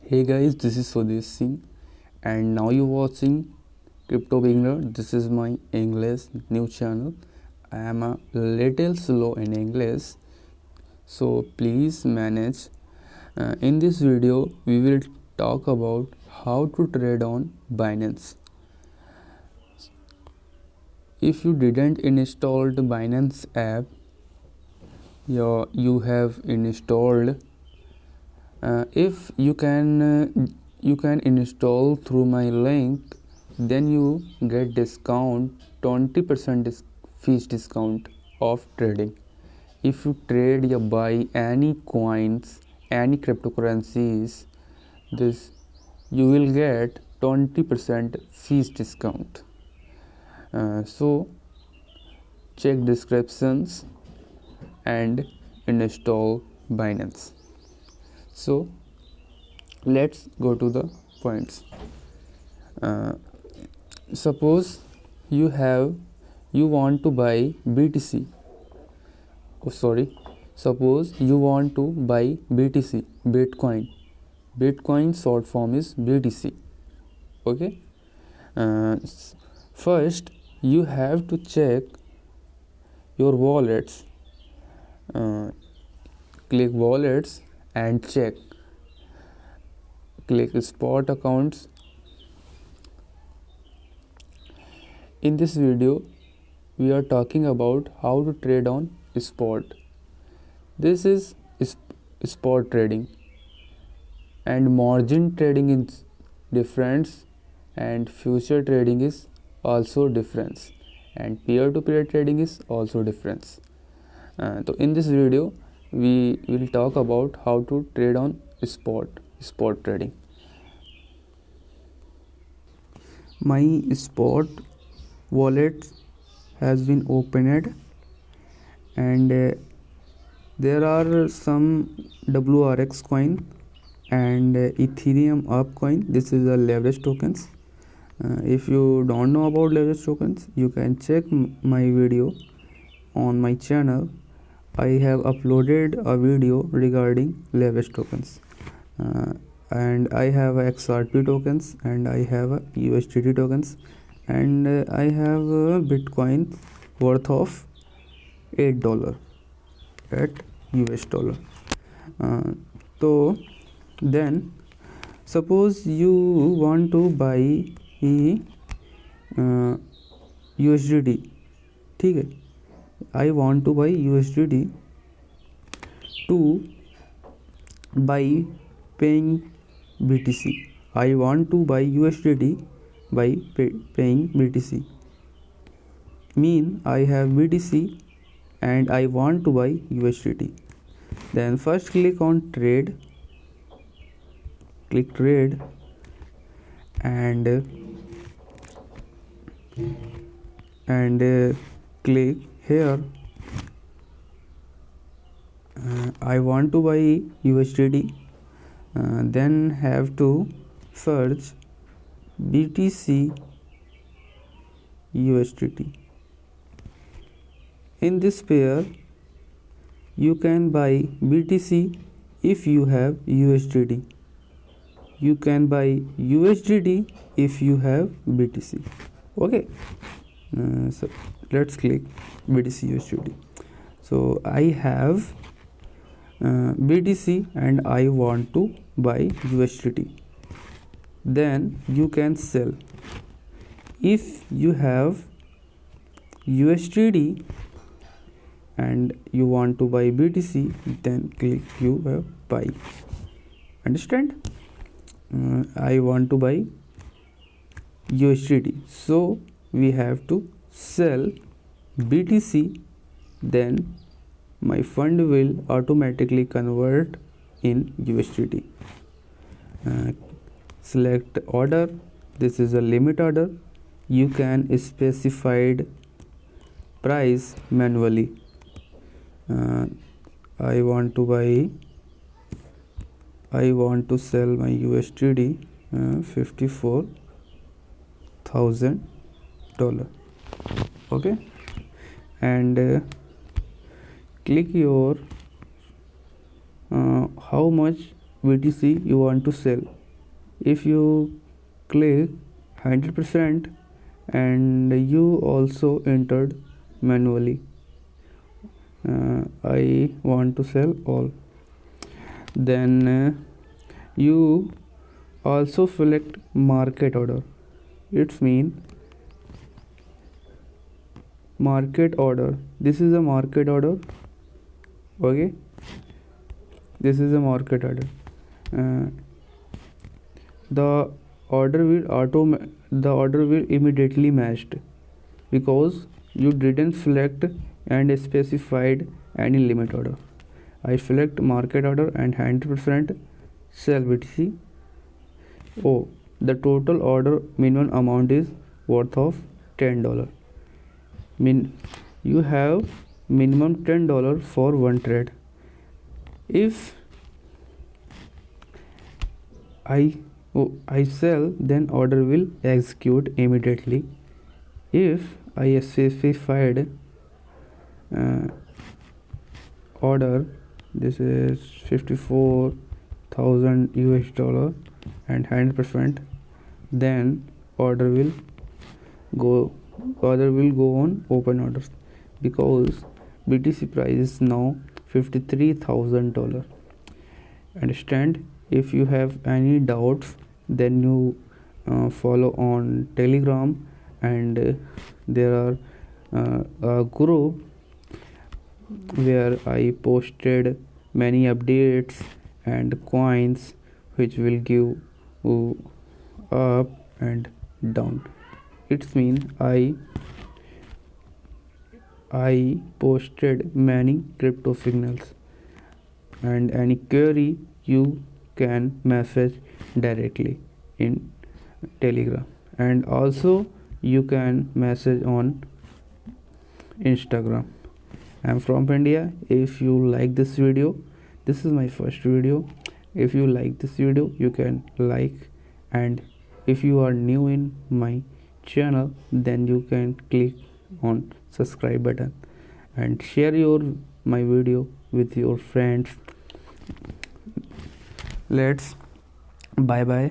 Hey guys, this is Swadesh Singh, and now you're watching Crypto Beginner. This is my English new channel. I am a little slow in English, so please manage. In this video, we will talk about how to trade on Binance. If you didn't install the Binance app, you have installed. If you can install through my link, then you get discount 20% fees discount of trading. If you trade or buy any coins, any cryptocurrencies, this you will get 20% fees discount. So check descriptions and install Binance. So let's go to the points. Suppose you want to buy BTC. Suppose you want to buy BTC, Bitcoin. Bitcoin short form is BTC. Okay. First, you have to check your wallets. Click wallets and check. Click spot accounts. In this video, we are talking about how to trade on spot. This is spot trading, and margin trading is different, and future trading is also different, and peer-to-peer trading is also different. So in this video, we will talk about how to trade on spot trading. My spot wallet has been opened, and there are some WRX coin and Ethereum up coin. This is a leverage tokens. If you don't know about leverage tokens, you can check my video on my channel. I have uploaded a video regarding leverage tokens, and I have XRP tokens, and I have USDT tokens, and I have Bitcoin worth of $8 at US dollar. So then suppose you want to buy USDT. ठीक है, I want to buy USDT to by paying BTC. I want to buy USDT by paying BTC. Mean I have BTC and I want to buy USDT. Then first click on trade. Click trade and click here. I want to buy USDT. Then have to search BTC USDT. In this pair, you can buy BTC if you have USDT. You can buy USDT if you have BTC. Okay. So let's click BTC USDT. So I have BTC and I want to buy USDT. Then you can sell. If you have USDT and you want to buy BTC, then click you have buy. Understand? I want to buy USDT, so we have to sell BTC. Then my fund will automatically convert in USDT. Select order. This is a limit order. You can specify price manually. I want to sell my USDT $54,000. Okay, and click your how much BTC you want to sell. If you click 100% and you also entered manually, I want to sell all, then you also select market order. It's mean market order. This is a market order. Okay, this is a market order. The order will immediately matched because you didn't select and specified any limit order. I select market order and 100% sell BTC. Oh, the total order minimum amount is worth of $10. You have minimum $10 for one trade. If I sell, then order will execute immediately. If I specified order, this is 54,000 US dollar and 100%, then order will go on open orders because BTC price is now $53,000. Understand? If you have any doubts, then you follow on Telegram, and there are a group where I posted many updates and coins which will give up and down. It's mean I posted many crypto signals, and any query you can message directly in Telegram, and also you can message on Instagram. I'm from India. If you like this video, this is my first video. If you like this video, you can like, and if you are new in my channel, then you can click on subscribe button and share my video with your friends. Let's bye bye.